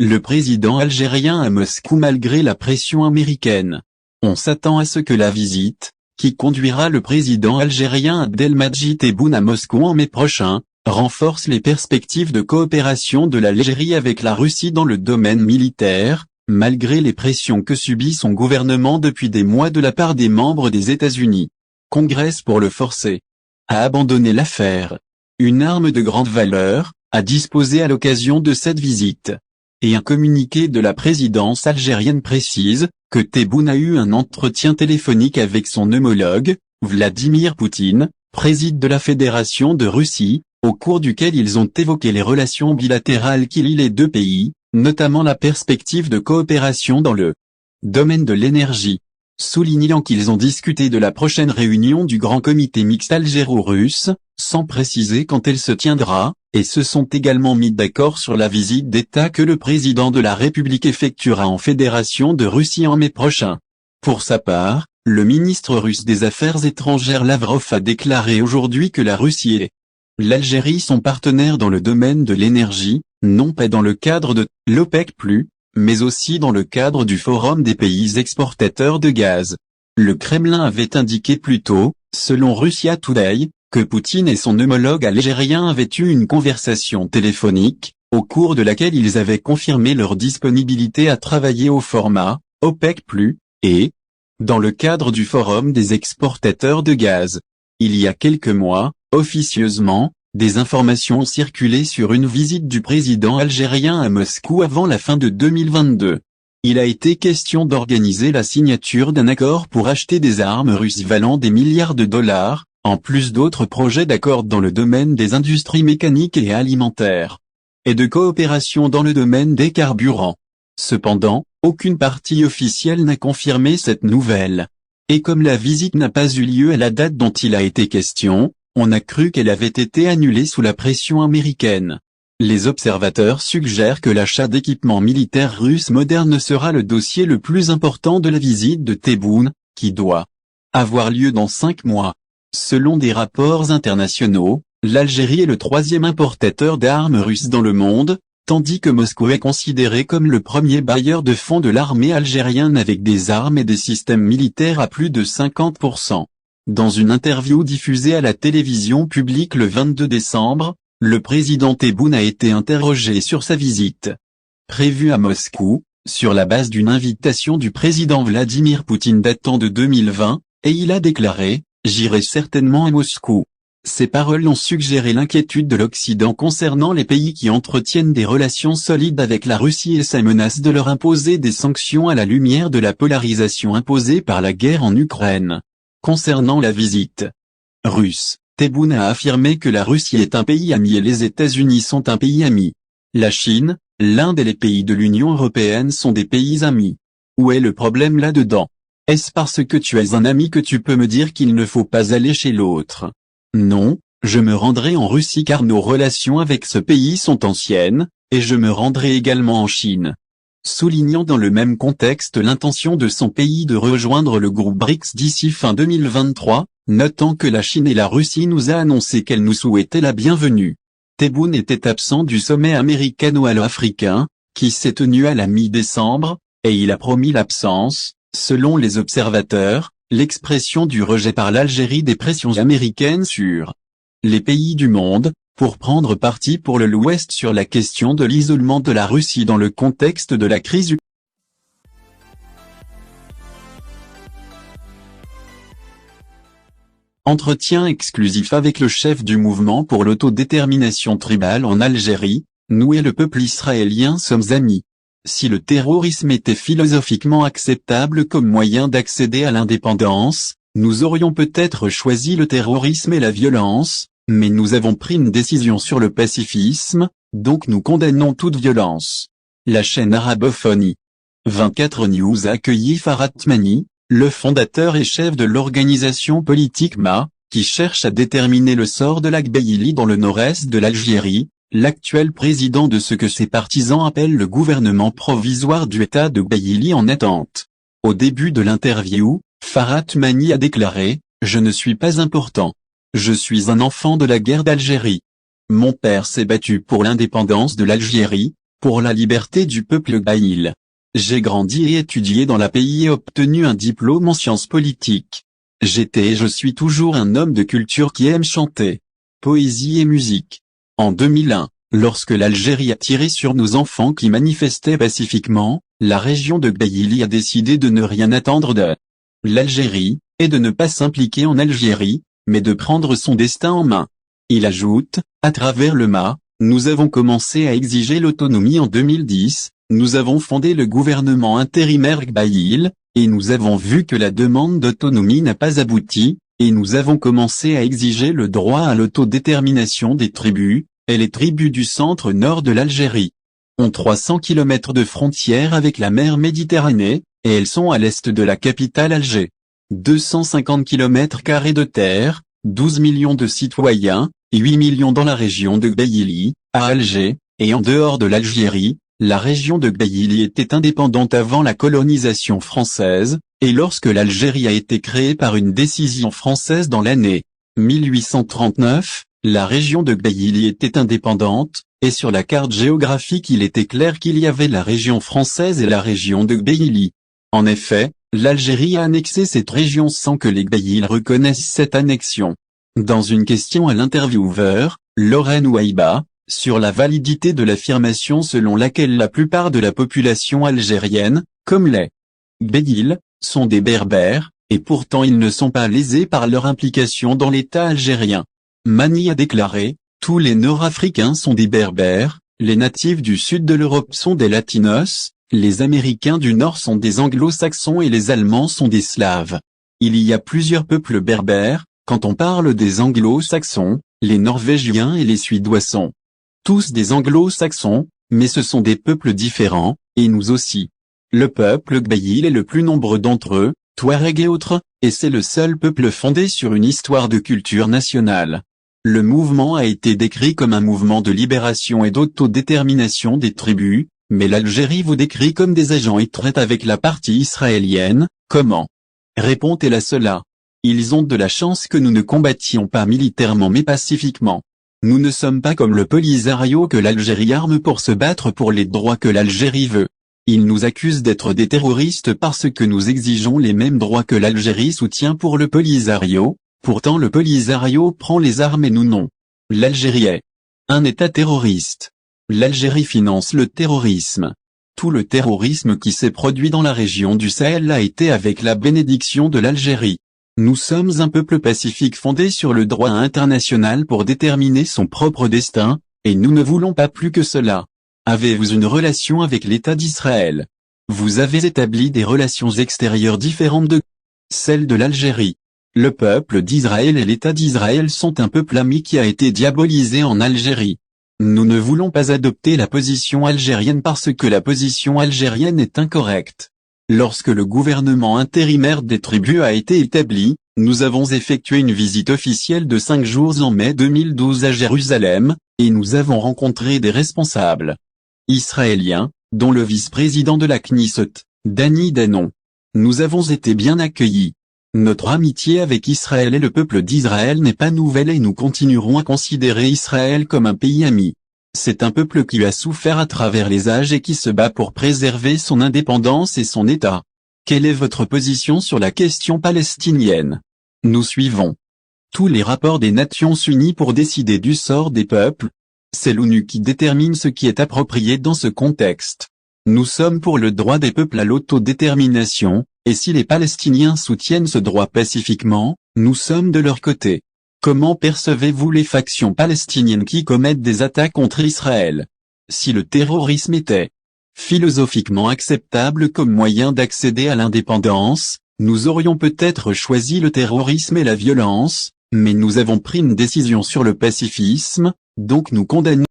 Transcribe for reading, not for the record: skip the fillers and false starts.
le président algérien à Moscou malgré la pression américaine. On s'attend à ce que la visite, qui conduira le président algérien Abdelmadjid Tebboune à Moscou en mai prochain, renforce les perspectives de coopération de l'Algérie avec la Russie dans le domaine militaire, malgré les pressions que subit son gouvernement depuis des mois de la part des membres des États-Unis. Congrès pour le forcer à abandonner l'affaire. Une arme de grande valeur, à disposer à l'occasion de cette visite. Et un communiqué de la présidence algérienne précise que Tebboune a eu un entretien téléphonique avec son homologue, Vladimir Poutine, président de la Fédération de Russie, au cours duquel ils ont évoqué les relations bilatérales qui lient les deux pays, notamment la perspective de coopération dans le domaine de l'énergie. Soulignant qu'ils ont discuté de la prochaine réunion du Grand Comité mixte algéro-russe, sans préciser quand elle se tiendra, et se sont également mis d'accord sur la visite d'État que le président de la République effectuera en Fédération de Russie en mai prochain. Pour sa part, le ministre russe des Affaires étrangères Lavrov a déclaré aujourd'hui que la Russie et l'Algérie sont partenaires dans le domaine de l'énergie, non pas dans le cadre de l'OPEC+, mais aussi dans le cadre du Forum des pays exportateurs de gaz. Le Kremlin avait indiqué plus tôt, selon Russia Today, que Poutine et son homologue algérien avaient eu une conversation téléphonique, au cours de laquelle ils avaient confirmé leur disponibilité à travailler au format OPEC+, et dans le cadre du Forum des exportateurs de gaz. Il y a quelques mois, officieusement, des informations ont circulé sur une visite du président algérien à Moscou avant la fin de 2022. Il a été question d'organiser la signature d'un accord pour acheter des armes russes valant des milliards de dollars, en plus d'autres projets d'accord dans le domaine des industries mécaniques et alimentaires, et de coopération dans le domaine des carburants. Cependant, aucune partie officielle n'a confirmé cette nouvelle. Et comme la visite n'a pas eu lieu à la date dont il a été question, on a cru qu'elle avait été annulée sous la pression américaine. Les observateurs suggèrent que l'achat d'équipements militaires russes modernes sera le dossier le plus important de la visite de Tebboune, qui doit avoir lieu dans 5 mois. Selon des rapports internationaux, l'Algérie est le 3e importateur d'armes russes dans le monde, tandis que Moscou est considéré comme le premier bailleur de fonds de l'armée algérienne avec des armes et des systèmes militaires à plus de 50%. Dans une interview diffusée à la télévision publique le 22 décembre, le président Tebboune a été interrogé sur sa visite prévue à Moscou, sur la base d'une invitation du président Vladimir Poutine datant de 2020, et il a déclaré « J'irai certainement à Moscou ». Ces paroles ont suggéré l'inquiétude de l'Occident concernant les pays qui entretiennent des relations solides avec la Russie et sa menace de leur imposer des sanctions à la lumière de la polarisation imposée par la guerre en Ukraine. Concernant la visite russe, Tebboune a affirmé que la Russie est un pays ami et les États-Unis sont un pays ami. La Chine, l'Inde et les pays de l'Union européenne sont des pays amis. Où est le problème là-dedans? Est-ce parce que tu es un ami que tu peux me dire qu'il ne faut pas aller chez l'autre? Non, je me rendrai en Russie car nos relations avec ce pays sont anciennes, et je me rendrai également en Chine. Soulignant dans le même contexte l'intention de son pays de rejoindre le groupe BRICS d'ici fin 2023, notant que la Chine et la Russie nous a annoncé qu'elles nous souhaitaient la bienvenue. Tebboune était absent du sommet américano-africain, qui s'est tenu à la mi-décembre, et il a promis l'absence, selon les observateurs, l'expression du rejet par l'Algérie des pressions américaines sur les pays du monde, pour prendre parti pour l'Ouest sur la question de l'isolement de la Russie dans le contexte de la crise. Entretien exclusif avec le chef du mouvement pour l'autodétermination tribale en Algérie, nous et le peuple israélien sommes amis. Si le terrorisme était philosophiquement acceptable comme moyen d'accéder à l'indépendance, nous aurions peut-être choisi le terrorisme et la violence, mais nous avons pris une décision sur le pacifisme, donc nous condamnons toute violence. La chaîne Arabophonie 24 News a accueilli Farhat Mani, le fondateur et chef de l'organisation politique MA, qui cherche à déterminer le sort de l'Aqbaili dans le nord-est de l'Algérie, l'actuel président de ce que ses partisans appellent le gouvernement provisoire du État de Qabaili en attente. Au début de l'interview, Farhat Mani a déclaré « Je ne suis pas important. Je suis un enfant de la guerre d'Algérie. Mon père s'est battu pour l'indépendance de l'Algérie, Pour la liberté du peuple gbaïl. J'ai grandi et étudié dans le pays et obtenu un diplôme en sciences politiques. J'étais et je suis toujours un homme de culture qui aime chanter, poésie et musique. En 2001, lorsque l'Algérie a tiré sur nos enfants qui manifestaient pacifiquement, la région de Gbaïli a décidé de ne rien attendre de l'Algérie, et de ne pas s'impliquer en Algérie, mais de prendre son destin en main. Il ajoute, à travers le MA, nous avons commencé à exiger l'autonomie en 2010, nous avons fondé le gouvernement intérimaire Gbaïl, et nous avons vu que la demande d'autonomie n'a pas abouti, et nous avons commencé à exiger le droit à l'autodétermination des tribus, et les tribus du centre-nord de l'Algérie ont 300 km de frontière avec la mer Méditerranée, et elles sont à l'est de la capitale Alger. 250 km² de terre, 12 millions de citoyens, et 8 millions dans la région de Gbaïli, à Alger, et en dehors de l'Algérie. La région de Gbaïli était indépendante avant la colonisation française, et lorsque l'Algérie a été créée par une décision française dans l'année 1839, la région de Gbaïli était indépendante, et sur la carte géographique il était clair qu'il y avait la région française et la région de Gbaïli. En effet, l'Algérie a annexé cette région sans que les Gbaïl reconnaissent cette annexion. Dans une question à l'intervieweur, Lorraine Ouaïba, sur la validité de l'affirmation selon laquelle la plupart de la population algérienne, comme les Gbaïl, sont des berbères, et pourtant ils ne sont pas lésés par leur implication dans l'État algérien. Mani a déclaré, tous les Nord-Africains sont des berbères, les natifs du sud de l'Europe sont des latinos, les Américains du Nord sont des anglo-saxons et les Allemands sont des slaves. Il y a plusieurs peuples berbères, quand on parle des anglo-saxons, les Norvégiens et les Suédois sont tous des anglo-saxons, mais ce sont des peuples différents, et nous aussi. Le peuple Gbaïl est le plus nombreux d'entre eux, Touareg et autres, et c'est le seul peuple fondé sur une histoire de culture nationale. Le mouvement a été décrit comme un mouvement de libération et d'autodétermination des tribus, mais l'Algérie vous décrit comme des agents et traite avec la partie israélienne. Comment répond-elle à cela? Ils ont de la chance que nous ne combattions pas militairement mais pacifiquement. Nous ne sommes pas comme le Polisario que l'Algérie arme pour se battre pour les droits que l'Algérie veut. Ils nous accusent d'être des terroristes parce que nous exigeons les mêmes droits que l'Algérie soutient pour le Polisario, pourtant le Polisario prend les armes et nous non. L'Algérie est un État terroriste. L'Algérie finance le terrorisme. Tout le terrorisme qui s'est produit dans la région du Sahel a été avec la bénédiction de l'Algérie. Nous sommes un peuple pacifique fondé sur le droit international pour déterminer son propre destin, et nous ne voulons pas plus que cela. Avez-vous une relation avec l'État d'Israël? Vous avez établi des relations extérieures différentes de celles de l'Algérie. Le peuple d'Israël et l'État d'Israël sont un peuple ami qui a été diabolisé en Algérie. Nous ne voulons pas adopter la position algérienne parce que la position algérienne est incorrecte. Lorsque le gouvernement intérimaire des tribus a été établi, nous avons effectué une visite officielle de 5 jours en mai 2012 à Jérusalem, et nous avons rencontré des responsables israéliens, dont le vice-président de la Knesset, Dani Danon. Nous avons été bien accueillis. Notre amitié avec Israël et le peuple d'Israël n'est pas nouvelle et nous continuerons à considérer Israël comme un pays ami. C'est un peuple qui a souffert à travers les âges et qui se bat pour préserver son indépendance et son État. Quelle est votre position sur la question palestinienne? Nous suivons tous les rapports des Nations Unies pour décider du sort des peuples. C'est l'ONU qui détermine ce qui est approprié dans ce contexte. Nous sommes pour le droit des peuples à l'autodétermination, et si les Palestiniens soutiennent ce droit pacifiquement, nous sommes de leur côté. Comment percevez-vous les factions palestiniennes qui commettent des attaques contre Israël? Si le terrorisme était philosophiquement acceptable comme moyen d'accéder à l'indépendance, nous aurions peut-être choisi le terrorisme et la violence, mais nous avons pris une décision sur le pacifisme, donc nous condamnons